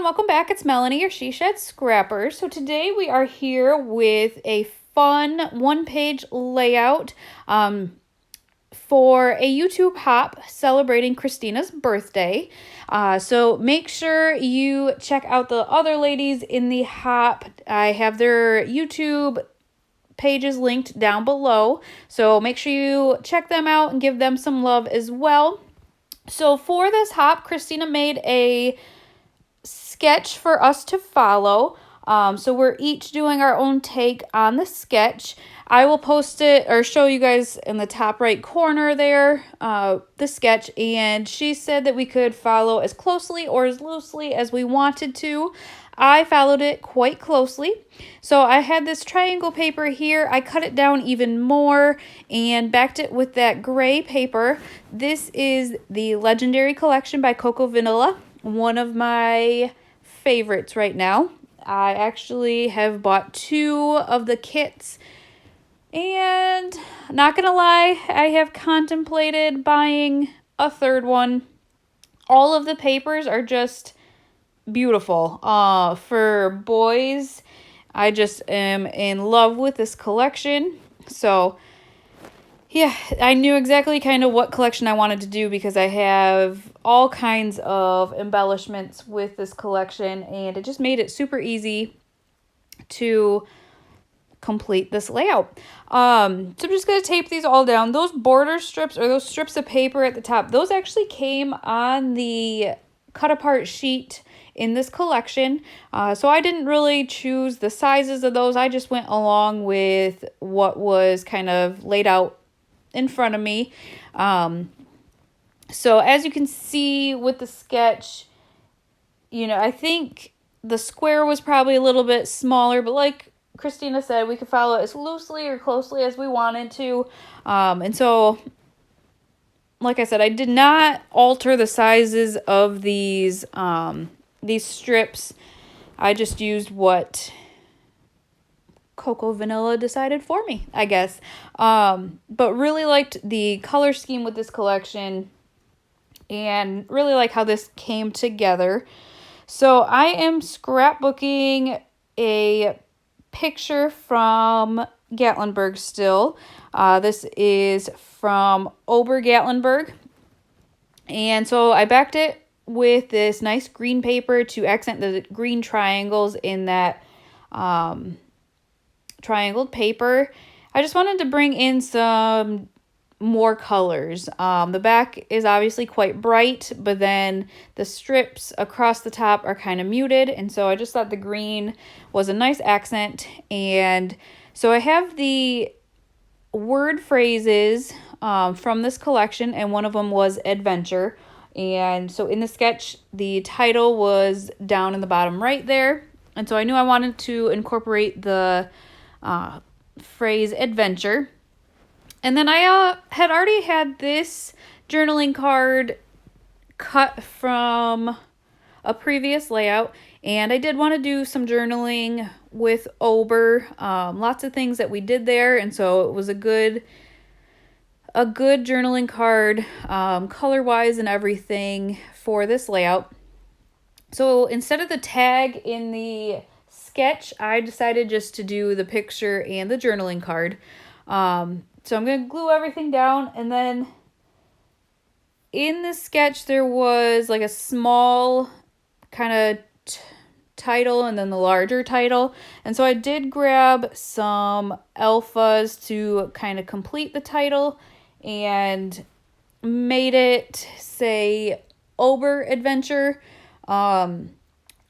welcome back. It's Melanie, your She Shed Scrapper. So today we are here with a fun one-page layout for a YouTube hop celebrating Christina's birthday. So make sure you check out the other ladies in the hop. I have their YouTube pages linked down below. So make sure you check them out and give them some love as well. So for this hop, Christina made a sketch for us to follow. So we're each doing our own take on the sketch. I will post it or show you guys in the top right corner there, the sketch. And she said that we could follow as closely or as loosely as we wanted to. I followed it quite closely. So I had this triangle paper here. I cut it down even more and backed it with that gray paper. This is the Legendary Collection by Coco Vanilla, one of my favorites right now. I actually have bought 2 of the kits, and not gonna lie, I have contemplated buying a 3rd one. All of the papers are just beautiful. For boys, I just am in love with this collection. So yeah, I knew exactly kind of what collection I wanted to do because I have all kinds of embellishments with this collection, and it just made it super easy to complete this layout. So I'm just going to tape these all down. Those border strips or those strips of paper at the top, those actually came on the cut apart sheet in this collection. So I didn't really choose the sizes of those. I just went along with what was kind of laid out in front of me. So as you can see with the sketch, I think the square was probably a little bit smaller, but like Christina said, we could follow it as loosely or closely as we wanted to. And so, like I said, I did not alter the sizes of these strips. I just used what Coco Vanilla decided for me, I guess. But really liked the color scheme with this collection and really like how this came together. So I am scrapbooking a picture from Gatlinburg still. This is from Ober-Gatlinburg. And so I backed it with this nice green paper to accent the green triangles in that triangled paper. I just wanted to bring in some more colors. The back is obviously quite bright, but then the strips across the top are kind of muted, and so I just thought the green was a nice accent. And so I have the word phrases from this collection, and one of them was adventure. And so in the sketch, the title was down in the bottom right there, and so I knew I wanted to incorporate the phrase adventure. And then I had already had this journaling card cut from a previous layout, and I did want to do some journaling with Ober. Lots of things that we did there, and so it was a good journaling card, color-wise and everything for this layout. So instead of the tag in the sketch, I decided just to do the picture and the journaling card. So I'm going to glue everything down, and then in the sketch there was like a small kind of title and then the larger title. And so I did grab some alphas to kind of complete the title and made it say Ober Adventure. I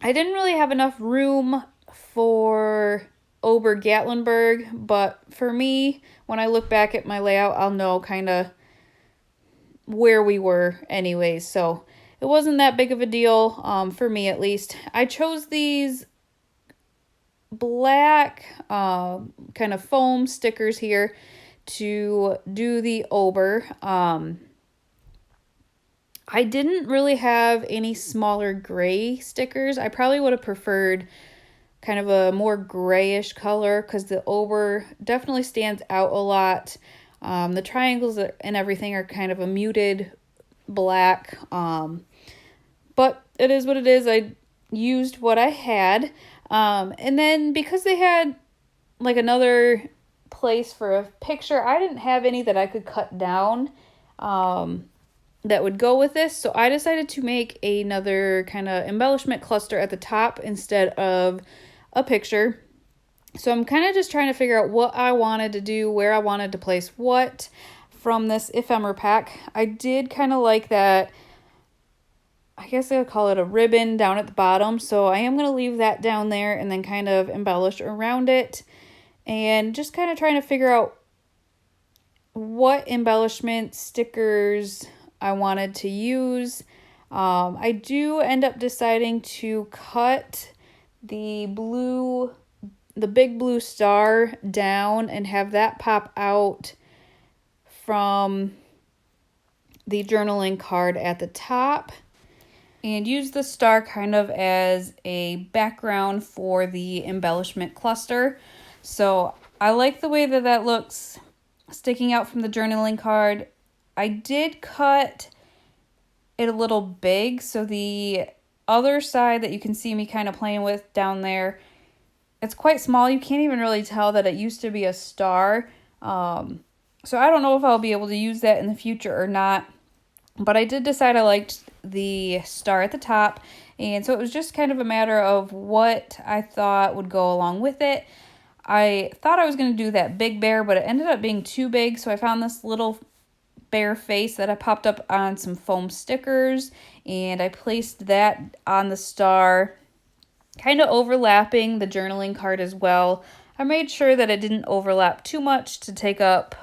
didn't really have enough room for Ober-Gatlinburg, but for me, when I look back at my layout, I'll know kind of where we were anyways, so it wasn't that big of a deal, for me at least. I chose these black kind of foam stickers here to do the Ober. I didn't really have any smaller gray stickers. I probably would have preferred kind of a more grayish color because the Ober definitely stands out a lot. The triangles and everything are kind of a muted black, but it is what it is. I used what I had. And then because they had like another place for a picture, I didn't have any that I could cut down that would go with this. So I decided to make another kind of embellishment cluster at the top instead of a picture. So I'm kind of just trying to figure out what I wanted to do, where I wanted to place what from this ephemera pack. I did kind of like that, I guess I would call it a ribbon down at the bottom. So I am going to leave that down there and then kind of embellish around it. And just kind of trying to figure out what embellishment stickers I wanted to use. I do end up deciding to cut the big blue star down and have that pop out from the journaling card at the top, and use the star kind of as a background for the embellishment cluster. So I like the way that that looks sticking out from the journaling card. I did cut it a little big, so the other side that you can see me kind of playing with down there, it's quite small. You can't even really tell that it used to be a star. So I don't know if I'll be able to use that in the future or not. But I did decide I liked the star at the top. And so it was just kind of a matter of what I thought would go along with it. I thought I was going to do that big bear, but it ended up being too big. So I found this little bear face that I popped up on some foam stickers. And I placed that on the star, kind of overlapping the journaling card as well. I made sure that it didn't overlap too much to take up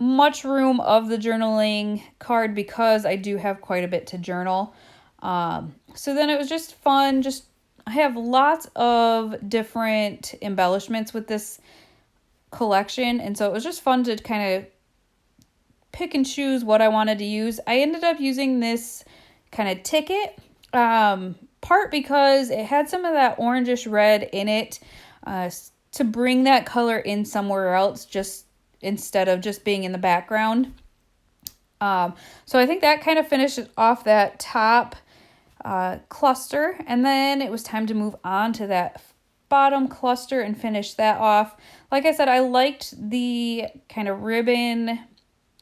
much room of the journaling card, because I do have quite a bit to journal. So then it was just fun. I have lots of different embellishments with this collection, and so it was just fun to kind of pick and choose what I wanted to use. I ended up using this kind of ticket, part because it had some of that orangish red in it, to bring that color in somewhere else, just instead of just being in the background. So I think that kind of finished off that top cluster, and then it was time to move on to that bottom cluster and finish that off. Like I said, I liked the kind of ribbon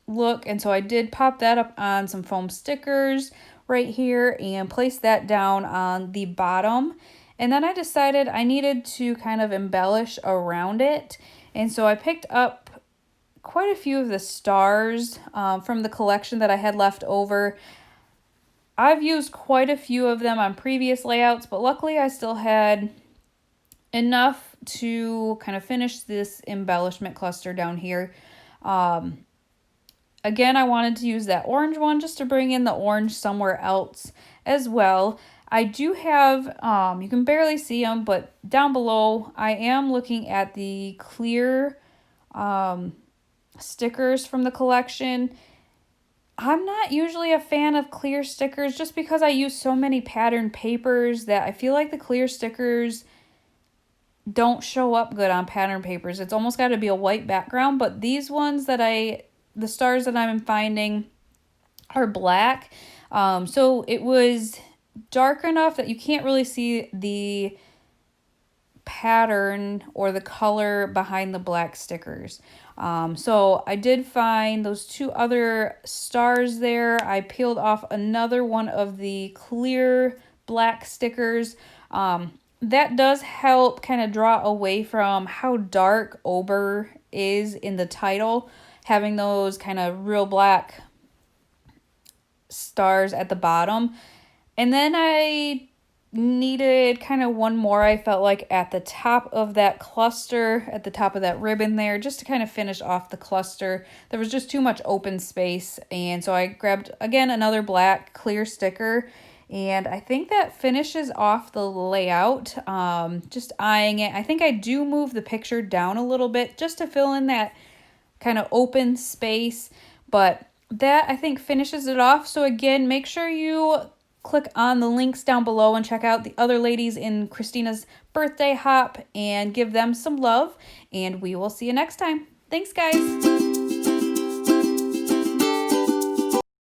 look, and so I did pop that up on some foam stickers right here and place that down on the bottom. And then I decided I needed to kind of embellish around it, and so I picked up quite a few of the stars from the collection that I had left over. I've used quite a few of them on previous layouts, but luckily I still had enough to kind of finish this embellishment cluster down here. Again, I wanted to use that orange one just to bring in the orange somewhere else as well. I do have, you can barely see them, but down below I am looking at the clear stickers from the collection. I'm not usually a fan of clear stickers just because I use so many pattern papers that I feel like the clear stickers don't show up good on pattern papers. It's almost got to be a white background, but these ones that the stars that I'm finding are black. So it was dark enough that you can't really see the pattern or the color behind the black stickers. So I did find those two other stars there. I peeled off another one of the clear black stickers. That does help kind of draw away from how dark Ober is in the title, having those kind of real black stars at the bottom. And then I needed kind of one more, I felt like, at the top of that cluster, at the top of that ribbon there, just to kind of finish off the cluster. There was just too much open space, and so I grabbed, again, another black clear sticker, and I think that finishes off the layout. Just eyeing it. I think I do move the picture down a little bit just to fill in that kind of open space, but that, I think, finishes it off. So again, make sure you click on the links down below and check out the other ladies in Christina's birthday hop and give them some love, and we will see you next time. Thanks, guys.